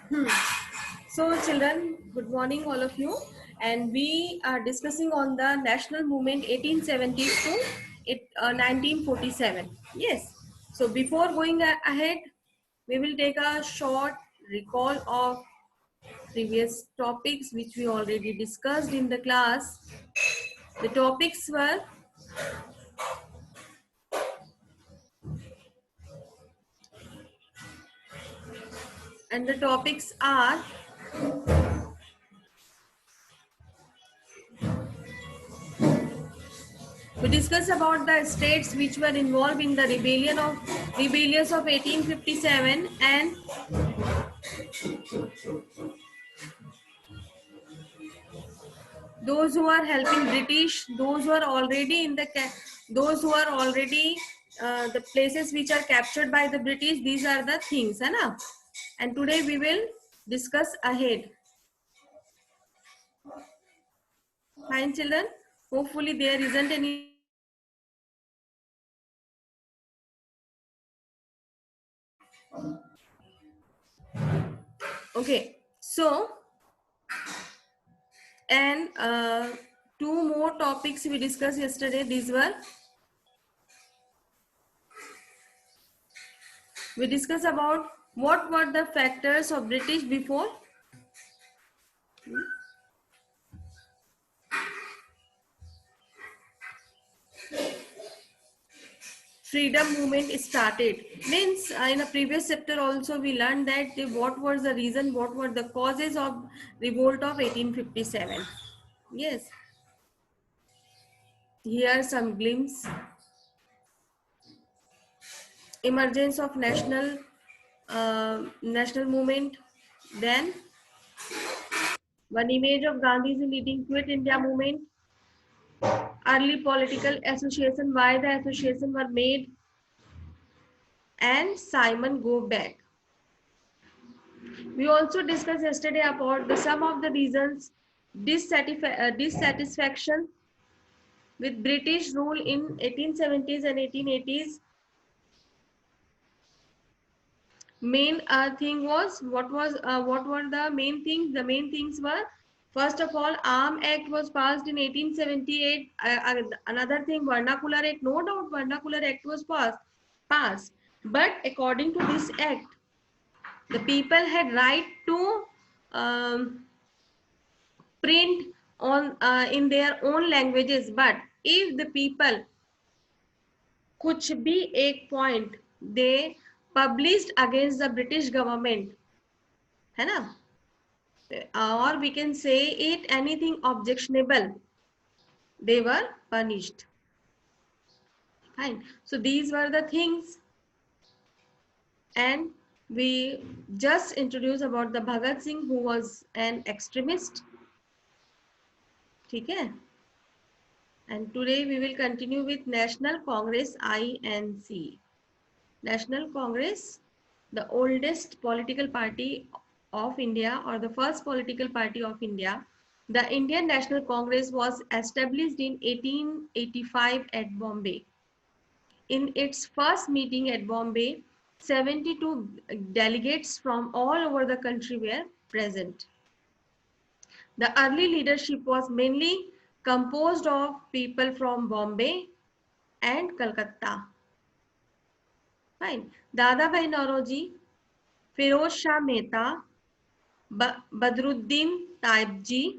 Hmm. So, children, good morning, all of you. And we are discussing on the national movement 1870s to 1947. Yes. So, before going ahead, we will take a short recall of previous topics which we already discussed in the class. The topics were, and the topics are we discussed about the states which were involved in the rebellions of 1857 and those who are helping British, those who are already in the those who are already the places which are captured by the British. These are the things, है ना? And today we will discuss ahead. Fine, children. Hopefully there isn't any. Okay, so and two more topics we discussed yesterday. These were we discussed about what were the factors of British before freedom movement started. Means in a previous chapter also we learned that what was the reason, what were the causes of revolt of 1857. Yes, here some glimpse. Emergence of national movement. Then one image of Gandhi's leading Quit India movement. Early political association, why the association were made, and Simon Go Back. We also discussed yesterday about the some of the reasons dissatisfaction with British rule in 1870s and 1880s. Main thing was what were the main things? The main things were, first of all, Arm Act was passed in 1878. Another thing, Vernacular Act. No doubt, Vernacular Act was passed. But according to this act, the people had right to um, print on in their own languages. But if the people कुछ भी एक point they published against the British government, है ना, or we can say it anything objectionable, they were punished. Fine. So these were the things, and we just introduced about the Bhagat Singh who was an extremist. ठीक है. And today we will continue with National Congress INC. National Congress, the oldest political party of India or the first political party of India. The Indian National Congress was established in 1885 at Bombay. In its first meeting at Bombay, 72 delegates from all over the country were present. The early leadership was mainly composed of people from Bombay and Calcutta. Fine. Dadabhai Nauroji, Firoz Shah Mehta, Badruddin Taibji,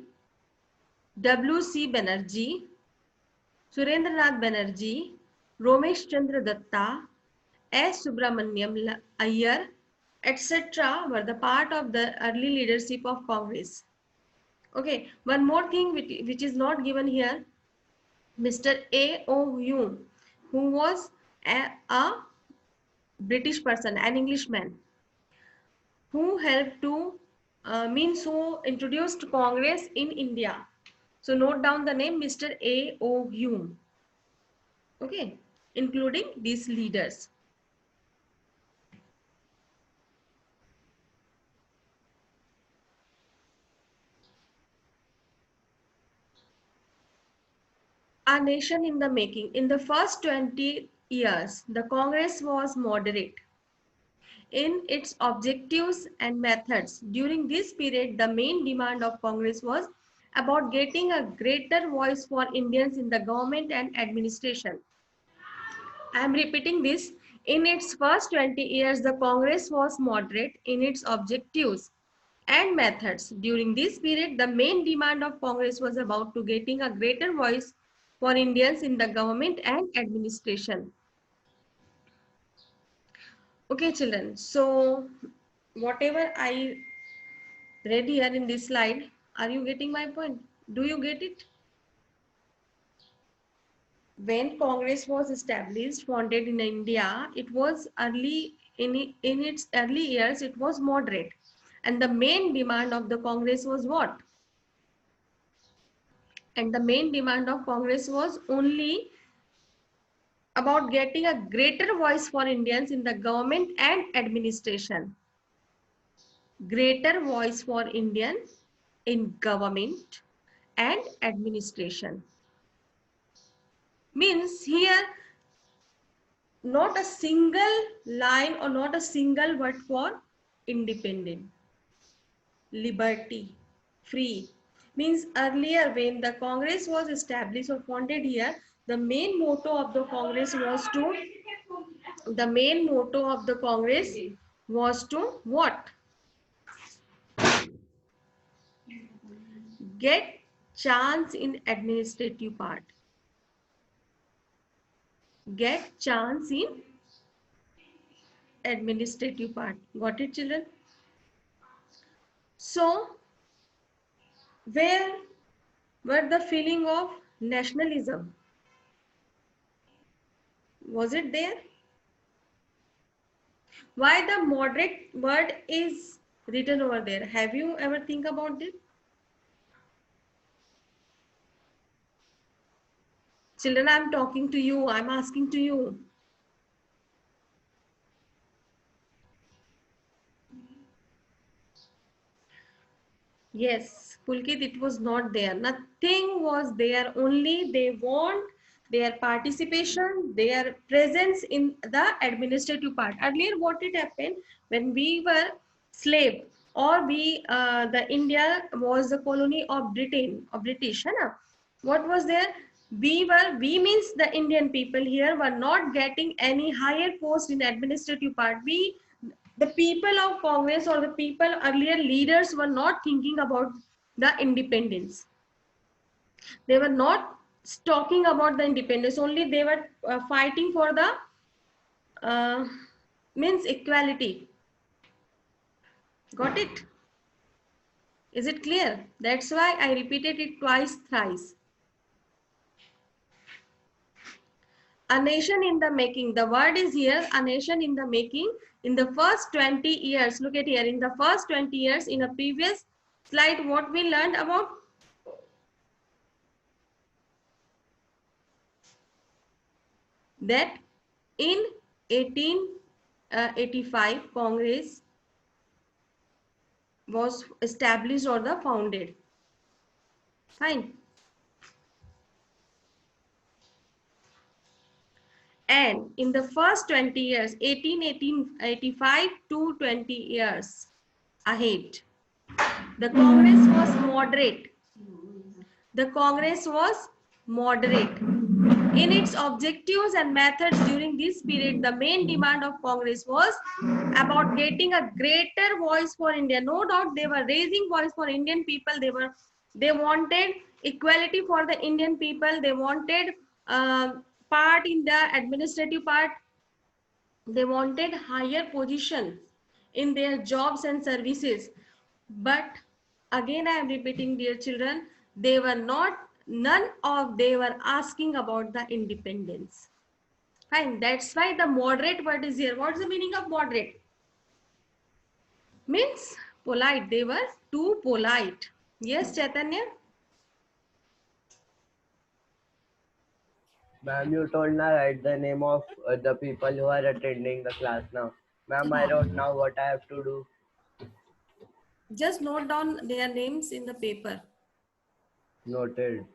W.C. Banerjee, Surendranath Banerjee, Romesh Chandra Datta, S. Subramaniam Iyer, etc. were the part of the early leadership of Congress. Okay, one more thing which is not given here, Mr. A.O. Hume, who was a British person, an Englishman, who helped to means who introduced Congress in India. So note down the name Mr. A.O. Hume. Okay, including these leaders. A nation in the making. In the first 20 years, the Congress was moderate. in its objectives and methods. During this period, the main demand of Congress was about getting a greater voice for Indians in the government and administration. I am repeating this. In its first 20 years, the Congress was moderate in its objectives and methods. During this period, the main demand of Congress was about to getting a greater voice for Indians in the government and administration. Okay, children. So, whatever I read here in this slide, are you getting my point? Do you get it? When Congress was established, founded in India, it was early in its early years, it was moderate. And the main demand of the Congress was what? And the main demand of Congress was only about getting a greater voice for Indians in the government and administration. Greater voice for Indians in government and administration. Means here, not a single line or not a single word for independent, liberty, free. Means earlier when the Congress was established or founded here, the main motto of the Congress was to, what? Get chance in administrative part. Get chance in administrative part. Got it, children? So, where were the feeling of nationalism? Was it there? Why the moderate word is written over there? Have you ever think about it? Children, I'm talking to you. I'm asking to you. Yes, Pulkit, it was not there. Nothing was there. Only they want their participation, their presence in the administrative part. Earlier, what it happened when we were slave or the India was the colony of Britain, of British, है ना? What was there? We means the Indian people here were not getting any higher post in administrative part. The people of Congress or the people earlier leaders were not thinking about the independence. They were not talking about the independence. Only they were fighting for the uh, means equality. Got it? Is it clear? That's why I repeated it twice, thrice. A nation in the making. The word is here, a nation in the making. In the first 20 years, look at here, in the first 20 years, in a previous slide, what we learned about? That in 1885, Congress was established or the founded. Fine. And in the first 20 years, 1885 to 20 years ahead, the Congress was moderate. The Congress was moderate. In its objectives and methods during this period, the main demand of Congress was about getting a greater voice for India. No doubt they were raising voice for Indian people. They wanted equality for the Indian people. They wanted part in the administrative part. They wanted higher position in their jobs and services. But again, I am repeating, dear children, they were not, they were asking about the independence. Fine, that's why the moderate word is here. What's the meaning of moderate? Means polite. They were too polite. Yes, Chaitanya? Ma'am, you told now write the name of the people who are attending the class now. Ma'am, I wrote now what I have to do. Just note down their names in the paper. Noted.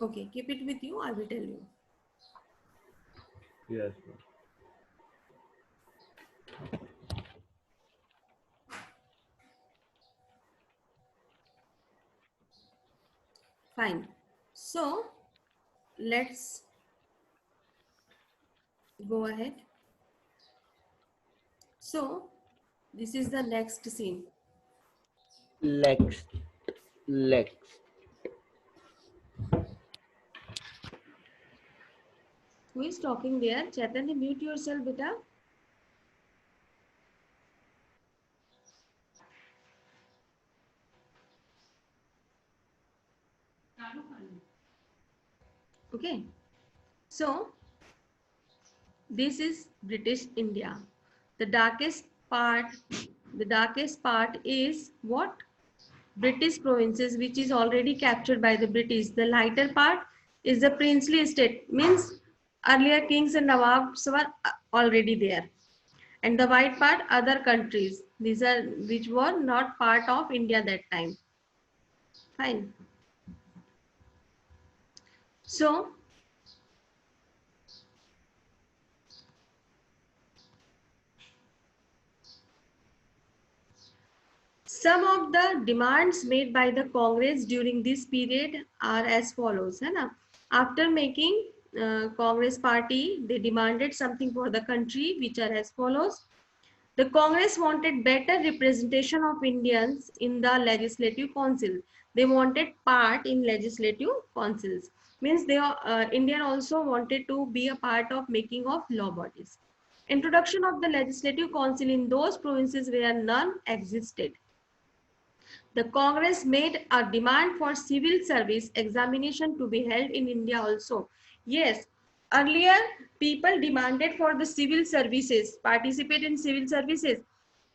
Okay, keep it with you. I will tell you. Yes, ma'am. Fine. So let's go ahead. So this is the next scene. Lex. Lex. Who is talking there? Chaitanya, mute yourself, beta. Okay. So this is British India. The darkest part, the darkest part is what? British provinces, which is already captured by the British. The lighter part is the princely estate, means earlier kings and nawabs were already there. And the white part, other countries. These are which were not part of India that time. Fine. So some of the demands made by the Congress during this period are as follows. है ना? After making Congress party, they demanded something for the country, which are as follows. The Congress wanted better representation of Indians in the legislative council. They wanted part in legislative councils. Means they Indian also wanted to be a part of making of law bodies. Introduction of the legislative council in those provinces where none existed. The Congress made a demand for civil service examination to be held in India also. Yes, earlier people demanded for the civil services, participate in civil services.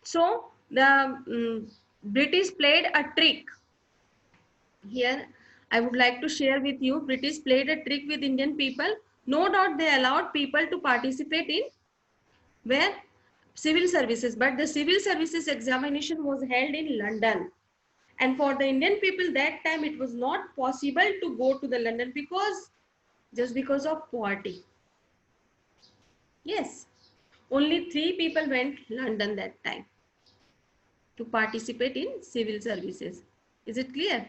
So the British played a trick. Here I would like to share with you, British played a trick with Indian people. No doubt they allowed people to participate in where? Civil services, but the civil services examination was held in London. And for the Indian people that time, it was not possible to go to the London just because of poverty. Yes, only 3 people went London that time to participate in civil services. Is it clear?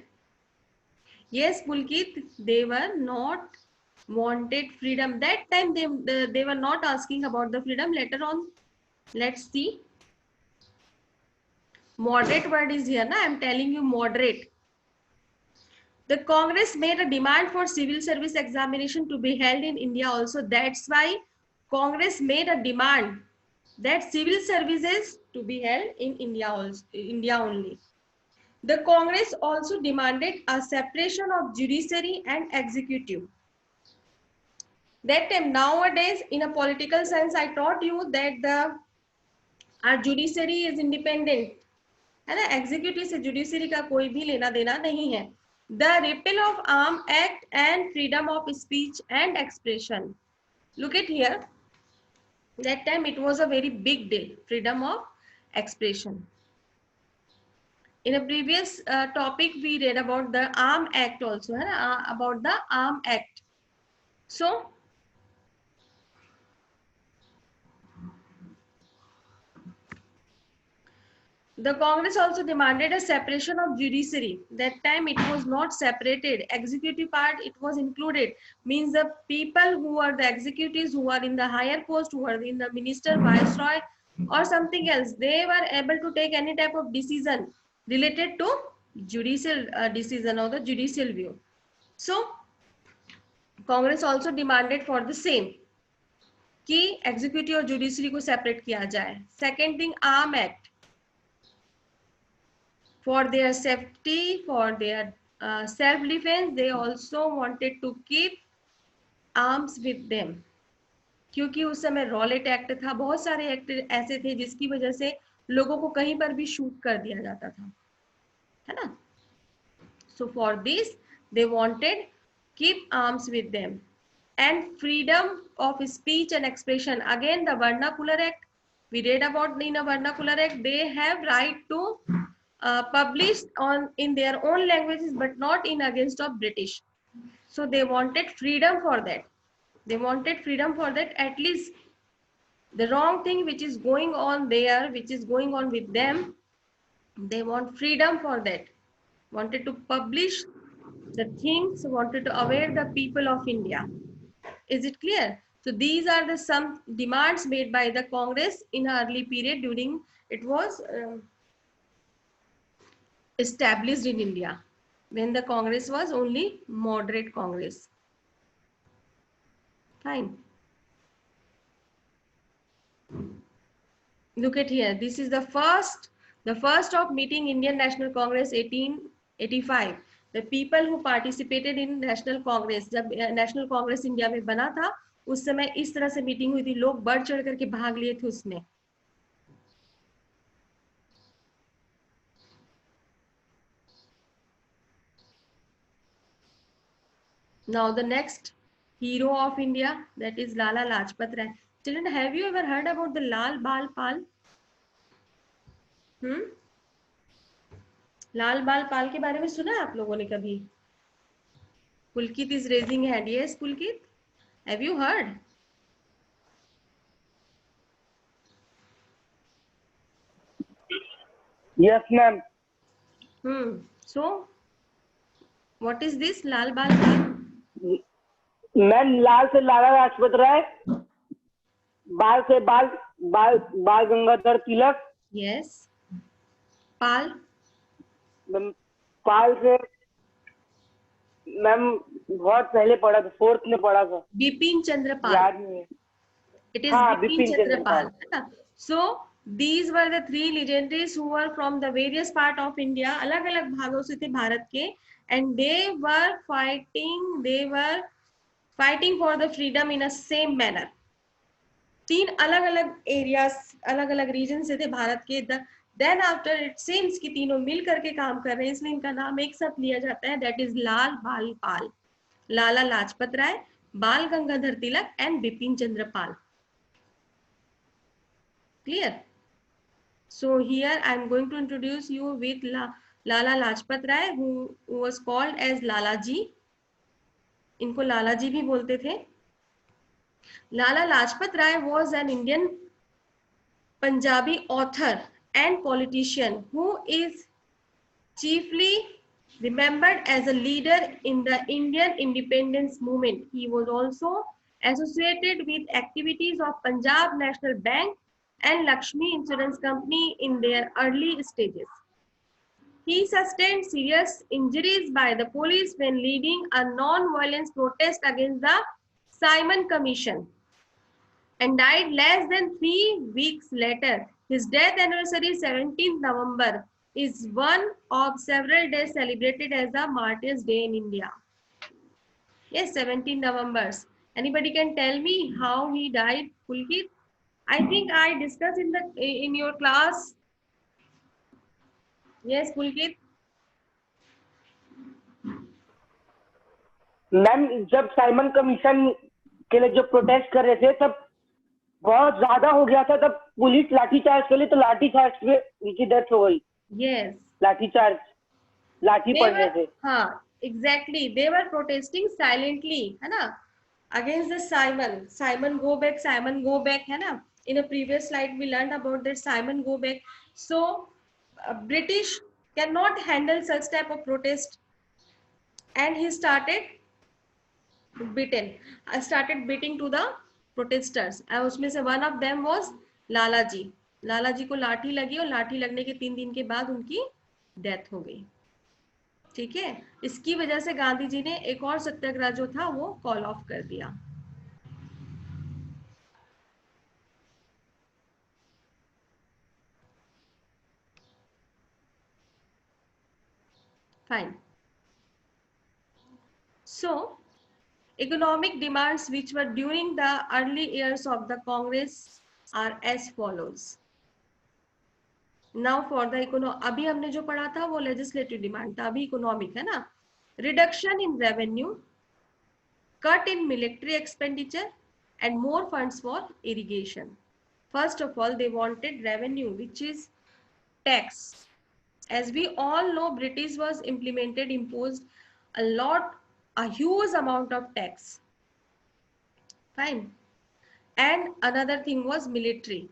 Yes, Pulkit, they were not wanted freedom. That time they were not asking about the freedom. Later on, let's see. Moderate word is here. Na? I am telling you moderate. The Congress made a demand for civil service examination to be held in India also. That's why Congress made a demand that civil services to be held in India also, India only. The Congress also demanded a separation of judiciary and executive. That time, nowadays, in a political sense, I taught you that our judiciary is independent. है ना, executive से judiciary का कोई भी लेना देना नहीं है. The repeal of Arm Act and freedom of speech and expression. Look at here. That time it was a very big deal. Freedom of expression. In a previous topic, we read about the Arm Act also. है ना, about the Arm Act. So the Congress also demanded a separation of judiciary. That time it was not separated. Executive part, it was included. Means the people who are the executives, who are in the higher post, who are in the minister, viceroy, or something else, they were able to take any type of decision related to judicial decision or the judicial view. So, Congress also demanded for the same. कि executive और judiciary को separate किया जाए. Second thing, Arm Act. For their safety, for their self-defense, they also wanted to keep arms with them. क्योंकि उस समय Rowlatt act था, बहुत सारे एक्ट ऐसे थे जिसकी वजह से लोगों को कहीं पर भी शूट कर दिया जाता था, है ना. So for this, they wanted keep arms with them. And freedom of speech and expression. Again, the Vernacular Act, we read about in a Vernacular Act, they have right to publish in their own languages, but not in against of British. So they wanted freedom for that. They wanted freedom for that. At least the wrong thing which is going on there, which is going on with them, they want freedom for that. Wanted to publish The things wanted to aware the people of India. Is it clear? So these are the some demands made by the Congress in early period during it was established in India when the Congress was only moderate Congress. Fine. Look at here. This is the first of meeting Indian National Congress 1885. The people who participated in National Congress, जब National Congress India में बना था उस समय इस तरह से meeting हुई थी, लोग बढ़ चढ़ करके भाग लिए थे उसमें. Now the next hero of India, that is Lala Lajpat Rai. Children, have you ever heard about the Lal Bal Pal? लाल बाल पाल के बारे में सुना है आप लोगों ने कभी? पुलकित is raising hand. Yes, Pulkit, have you heard? Yes, ma'am. So, what is this Lal Bal Pal? Ma'am Lal से लाला लाजपत राय, बाल से बाल बाल बाल गंगाधर तिलक. Yes. पाल? पाल से मैम बहुत पहले पढ़ा था, 4th में पढ़ा था. बिपिन चंद्र पाल. याद नहीं है. It is हाँ, Bipin Bipin Chandra Chandra Pal. Pal. So these were the three legendaries who were from the various part of India. अलग अलग भागों से थे भारत के, and they were fighting for the freedom in a same manner. तीन अलग अलग एरियाज, अलग अलग रीजन से थे भारत के. देन आफ्टर इट सीम्स कि तीनों मिल करके काम कर रहे हैं, इसलिए इनका नाम एक साथ लिया जाता है. दैट इज लाल बाल पाल. लाला Lajpat Rai, Bal Gangadhar Tilak and Bipin Chandra Pal. Clear? So here I am going to introduce you with Lala Lajpat Rai, who was called as Lala Ji. इनको लाला जी भी बोलते थे. Lala Lajpat Rai was an Indian Punjabi author and politician who is chiefly remembered as a leader in the Indian independence movement. He was also associated with activities of Punjab National Bank and Lakshmi Insurance Company in their early stages. He sustained serious injuries by the police when leading a non-violence protest against the Simon Commission and died less than 3 weeks later. His death anniversary, 17th November, is one of several days celebrated as the Martyrs' Day in India. Yes, 17 November. Anybody can tell me how he died, Pulkit? I think I discussed in your class. Yes, Pulkit. Ma'am जब Simon commission के लिए जो protest कर रहे थे तब बहुत ज्यादा हो गया था, तब पुलिस लाठीचार्ज के लिए, तो लाठीचार्ज में उनकी डेथ हो गई. Yes. लाठीचार्ज, लाठी पड़ रहे थे. हाँ, exactly. They were protesting silently, है ना? Against the Simon. Simon go back, Simon go back, है ना? In a previous slide we learned about that Simon go back. So British cannot handle such type of protest, and he started beating to the protesters. और उसमें से one of them was लाला जी. लाला जी को लाठी लगी और लाठी लगने के 3 दिन के बाद उनकी डेथ हो गई. ठीक है, इसकी वजह से गांधी जी ने एक और सत्याग्रह जो था वो कॉल ऑफ कर दिया. Fine. So, economic demands which were during the early years of the Congress are as follows. Now for the अभी हमने जो पढ़ा था वो legislative demand था, अभी economic है ना. Reduction in revenue, cut in military expenditure, and more funds for irrigation. First of all, they wanted revenue, which is tax. As we all know, British was imposed a huge amount of tax. Fine. And another thing was military.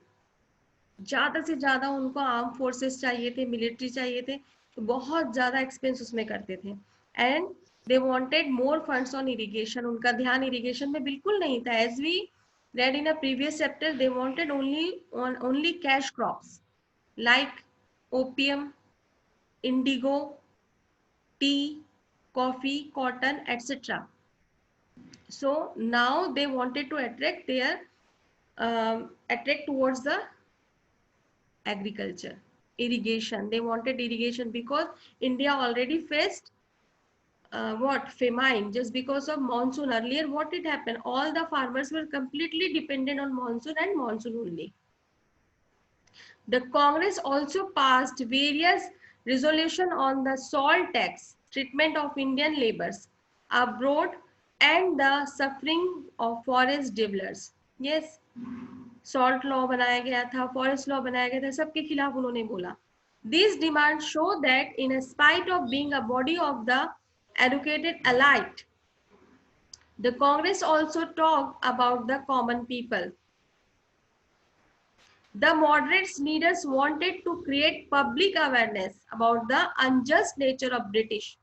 ज्यादा से ज्यादा उनको arm forces चाहिए थे, military चाहिए थे, तो बहुत ज्यादा एक्सपेंस उसमें करते थे. And They wanted more funds on irrigation. उनका ध्यान irrigation में बिल्कुल नहीं था. As we read in a previous chapter, they wanted only cash crops like opium, indigo, tea, coffee, cotton, etc. So now they wanted to attract towards the agriculture, irrigation. They wanted irrigation because India already faced famine just because of monsoon. Earlier what it happened, all the farmers were completely dependent on monsoon and monsoon only. The Congress also passed various resolution on the salt tax, treatment of Indian laborers abroad, and the suffering of forest dwellers. Yes, salt law बनाया गया था, forest law बनाया गया था, सबके खिलाफ उन्होंने बोला. These demands show that in spite of being a body of the educated elite, the Congress also talked about the common people. The moderates leaders wanted to create public awareness about the unjust nature of British.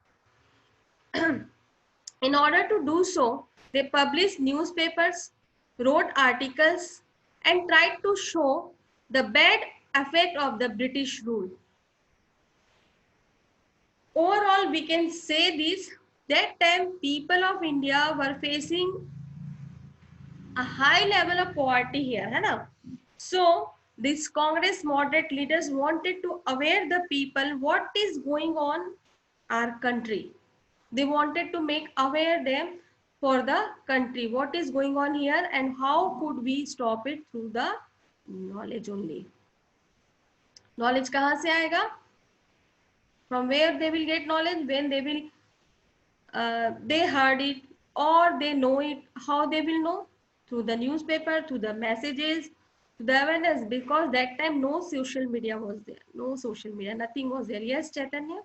In order to do so, they published newspapers, wrote articles, and tried to show the bad effect of the British rule. Overall, we can say this, that time people of India were facing a high level of poverty here, है ना? So this Congress moderate leaders wanted to aware the people what is going on our country. They wanted to make aware them for the country what is going on here and how could we stop it through the knowledge only. Knowledge कहाँ से आएगा? From where they will get knowledge? When they will they heard it or they know it. How they will know? Through the newspaper, through the messages, the awareness, because that time no social media was there. No social media, nothing was there. Yes, Chaitanya?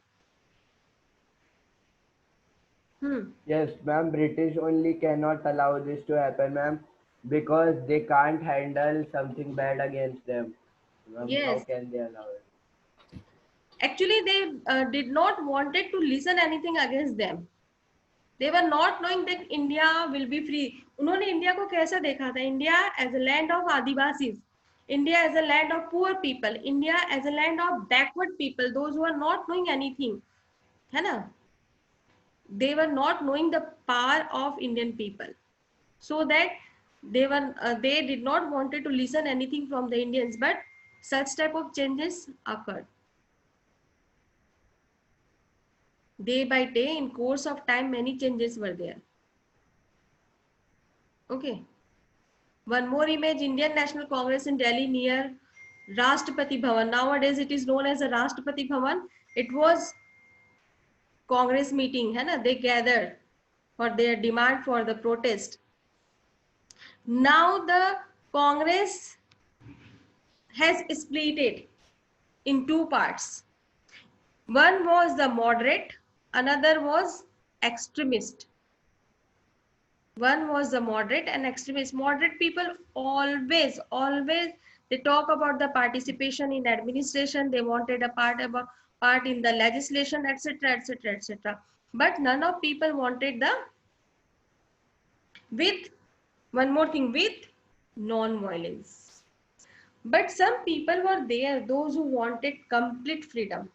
Yes, ma'am. British only cannot allow this to happen, ma'am, because they can't handle something bad against them. Ma'am, how Yes. can they allow it? Actually, they did not wanted to listen anything against them. They were not knowing that India will be free. उन्होंने India को कैसा देखा था? India as a land of Adivasis, India as a land of poor people, India as a land of backward people, those who are not knowing anything, है ना? They were not knowing the power of Indian people, so that they did not wanted to listen anything from the Indians, but such type of changes occurred. Day by day, in course of time, many changes were there. Okay. One more image, Indian National Congress in Delhi near Rashtrapati Bhavan. Nowadays, it is known as the Rashtrapati Bhavan. It was Congress meeting, hai na? They gathered for their demand for the protest. Now the Congress has split it in two parts. One was the moderate, another was extremist. One was the moderate and extremist. Moderate people always they talk about the participation in administration. They wanted a part in the legislation, etc., etc., etc. But none of people wanted the with non-violence. But some people were there, those who wanted complete freedom.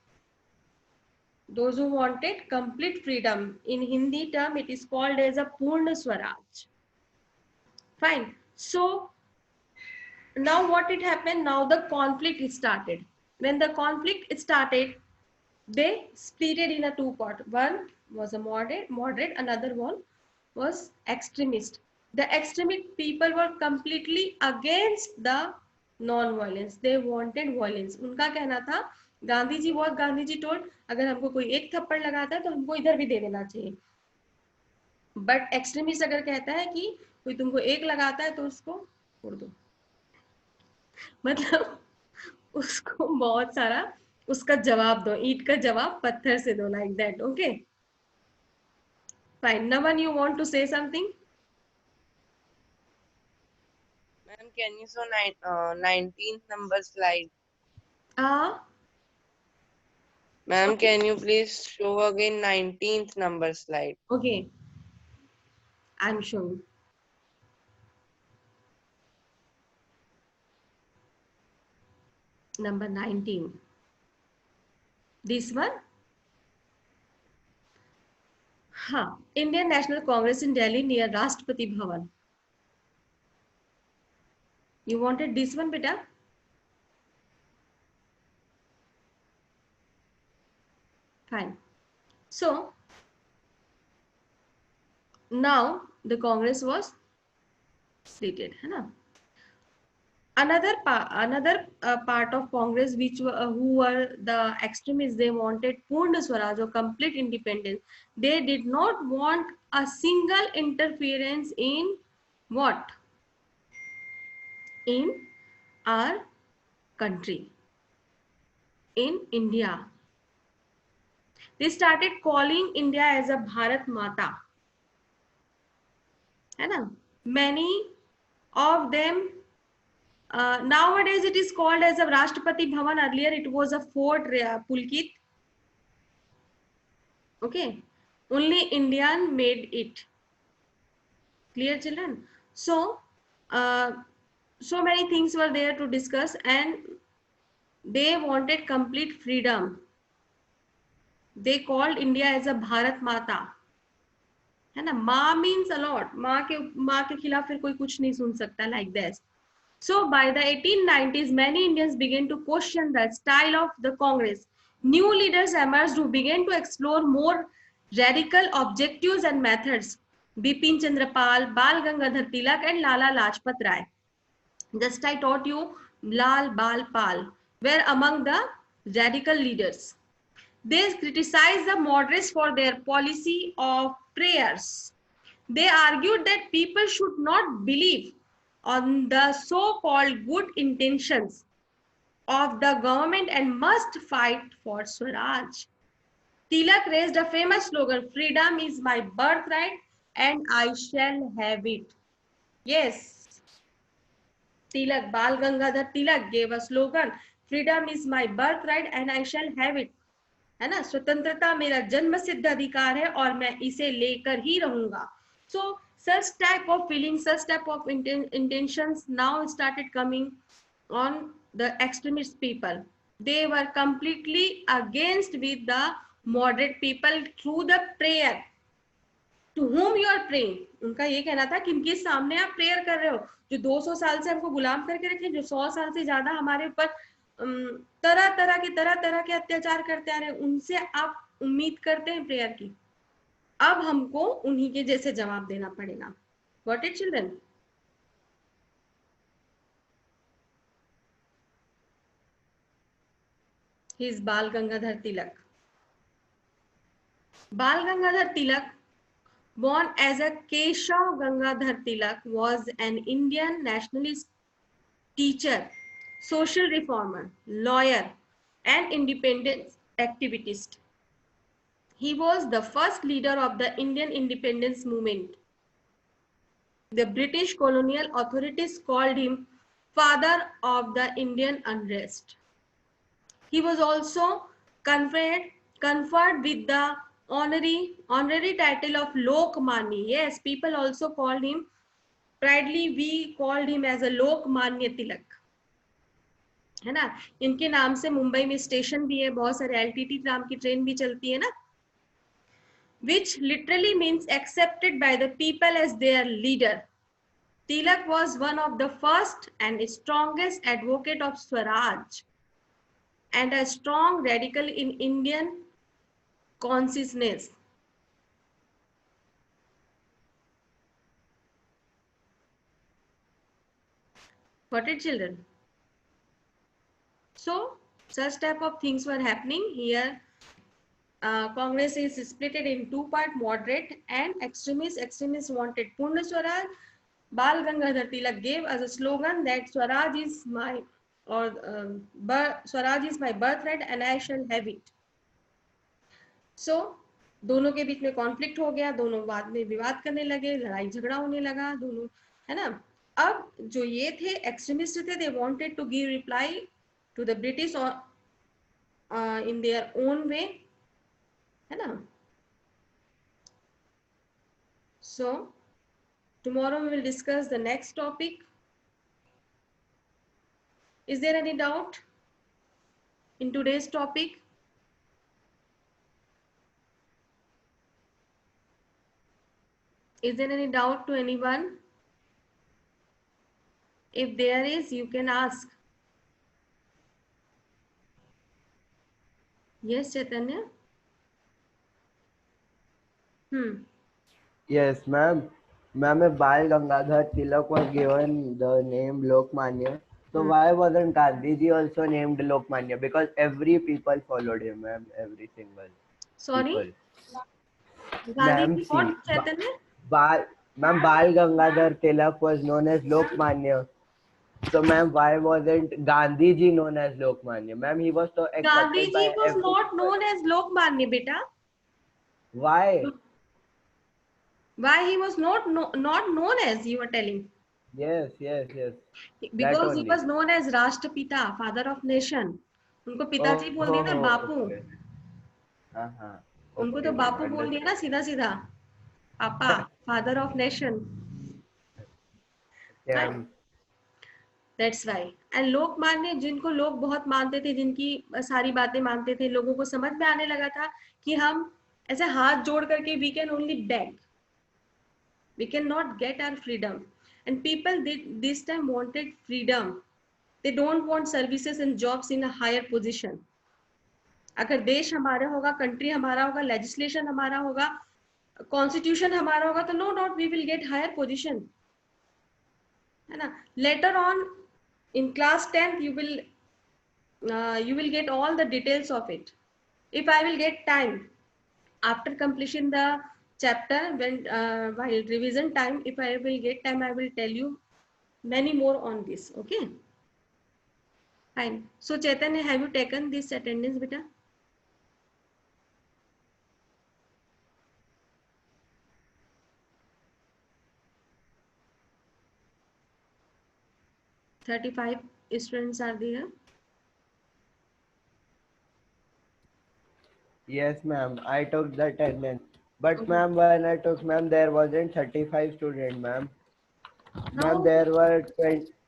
Those who wanted complete freedom. In Hindi term, it is called as a Purna Swaraj. Fine. So now what it happened? Now the conflict started. When the conflict started, they split it in a two part. One was a moderate, another one was extremist. The extremist people were completely against the non-violence. They wanted violence. उनका कहना था, Gandhi ji told, अगर हमको कोई एक थप्पड़ लगाता है तो हमको इधर भी दे देना चाहिए. बट एक्सट्रीमिस्ट अगर कहता है कि कोई तुमको एक लगाता है तो उसको छोड़ दो, मतलब उसको बहुत सारा उसका जवाब दो, ईंट का जवाब पत्थर से दो, like that. Okay fine. Navan, you want to say something? Ma'am, can you show 19th number slide? Ma'am, can you please show again 19th number slide? Okay, I'm showing. Number 19. This one? हाँ, Indian National Congress in Delhi near Rashtrapati Bhavan. You wanted this one, beta? Fine. So, now the Congress was seated, है ना? Another part of Congress, which who were the extremists, they wanted Purna Swaraj or complete independence. They did not want a single interference in what? In our country, in India. They started calling India as a Bharat Mata. है ना? Many of them nowadays it is called as a Rashtrapati Bhavan. Earlier it was a Fort Pulkit. Okay, only Indian made it. Clear, children? So, so many things were there to discuss, and they wanted complete freedom. They called India as a Bharat Mata. है ना? माँ means a lot. माँ के खिलाफ फिर कोई कुछ नहीं सुन सकता, like this. So by the 1890s, many Indians began to question the style of the Congress. New leaders emerged who began to explore more radical objectives and methods. Bipin Chandra Pal, Bal Gangadhar Tilak, and Lala Lajpat Rai. Just I taught you, Lal Bal Pal were among the radical leaders. They criticized the moderates for their policy of prayers. They argued that people should not believe on the so-called good intentions of the government and must fight for Swaraj. Tilak raised a famous slogan, "Freedom is my birthright and I shall have it." Yes, Tilak, Bal Gangadhar Tilak gave a slogan, "Freedom is my birthright and I shall have it." है ना? स्वतंत्रता मेरा जन्म सिद्ध अधिकार है और मैं इसे लेकर ही रहूंगा. So such type of feelings, such type of intentions now started coming on the extremist people. They were completely against with the moderate people through the prayer. To whom you are praying? उनका ये कहना था कि इनके सामने आप prayer कर रहे हो, जो 200 साल से हमको गुलाम करके रखे, जो 100 साल से ज्यादा हमारे ऊपर तरह तरह के अत्याचार करते आ रहे, उनसे आप उम्मीद करते हैं प्रेयर की. अब हमको उन्हीं के जैसे जवाब देना पड़ेगा. Got it, children? He is Bal Gangadhar Tilak. Bal Gangadhar Tilak, born as a Keshav Gangadhar Tilak, was an Indian nationalist teacher, social reformer, lawyer, and independence activist. He was the first leader of the Indian independence movement. The British colonial authorities called him father of the Indian unrest. He was also conferred with the honorary title of Lokmanya. Yes, people also called him, pridely we called him as a Lokmanya Tilak. है ना? इनके नाम से मुंबई में station भी है, बहुत सारे एलटीटी नाम की ट्रेन भी चलती है ना, which literally means accepted by the people as their leader. Tilak was one of the first and strongest advocate of Swaraj and a strong radical in Indian consciousness. Got it, children? So such type of things were happening here. Congress is split in two parts, moderate and extremists. Extremists wanted Purna Swaraj. Bal Gangadhar Tilak gave as a slogan that Swaraj is my birthright and I shall have it. So दोनों के बीच में conflict हो गया, दोनों बाद में विवाद करने लगे, लड़ाई झगड़ा होने लगा, दोनों, है ना? अब जो ये थे एक्सट्रीमिस्ट थे, they wanted to give reply to the British in their own way, है ना? So tomorrow we will discuss the next topic. Is there any doubt in today's topic? Is there any doubt to anyone? If there is, you can ask. Yes, Chaitanya? Yes, ma'am. Ma'am, if Bal Gangadhar Tilak was given the name Lokmanya, so why wasn't Gandhiji also named Lokmanya? Because every people followed him, ma'am. Every single Sorry? people. Gandhi Ma'am, ji, see, what, Chaitanya? Ma'am, Bal Gangadhar Tilak was known as Lokmanya. So, ma'am, why wasn't Gandhiji known as Lokmanya? Ma'am, he was so accepted Gandhi by ji was every not people. known as Lokmanya, beta. Why? Why he was not known as, you are telling? Yes, yes, yes. That Because he only. was known as Rashtrapita, father of nation. उनको पिताजी बोल दिया ना, Oh, बापू. okay. Uh-huh. उनको तो Okay, ma'am. बापू बोल दिया ना Understood. सीधा सीधा. पापा, father of nation. Yeah, Right? That's why. And Lokmanya, जिनको लोग बहुत मानते थे, जिनकी सारी बातें मानते थे, लोगों को समझ में आने लगा था कि हम ऐसे हाथ जोड़ करके we can only beg. We cannot get our freedom. And people this time wanted freedom. They don't want services and jobs in a higher position. अगर देश हमारा होगा, कंट्री हमारा होगा, लेजिस्लेशन हमारा होगा, कॉन्स्टिट्यूशन हमारा होगा, तो no doubt we will get higher position, है ना? Later on in class 10th you will get all the details of it. If I will get time after completion the chapter, when while revision time, if I will get time, I will tell you many more on this. Okay, fine. So Chaitanya, have you taken this attendance, beta? "35 students are there." yes, ma'am. I took the attendance. But, Okay. ma'am, when I took, ma'am, there wasn't 35 students, ma'am. Ma'am, Now, there were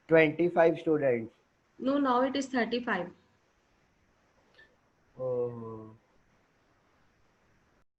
25 students. no, now it is 35. Oh.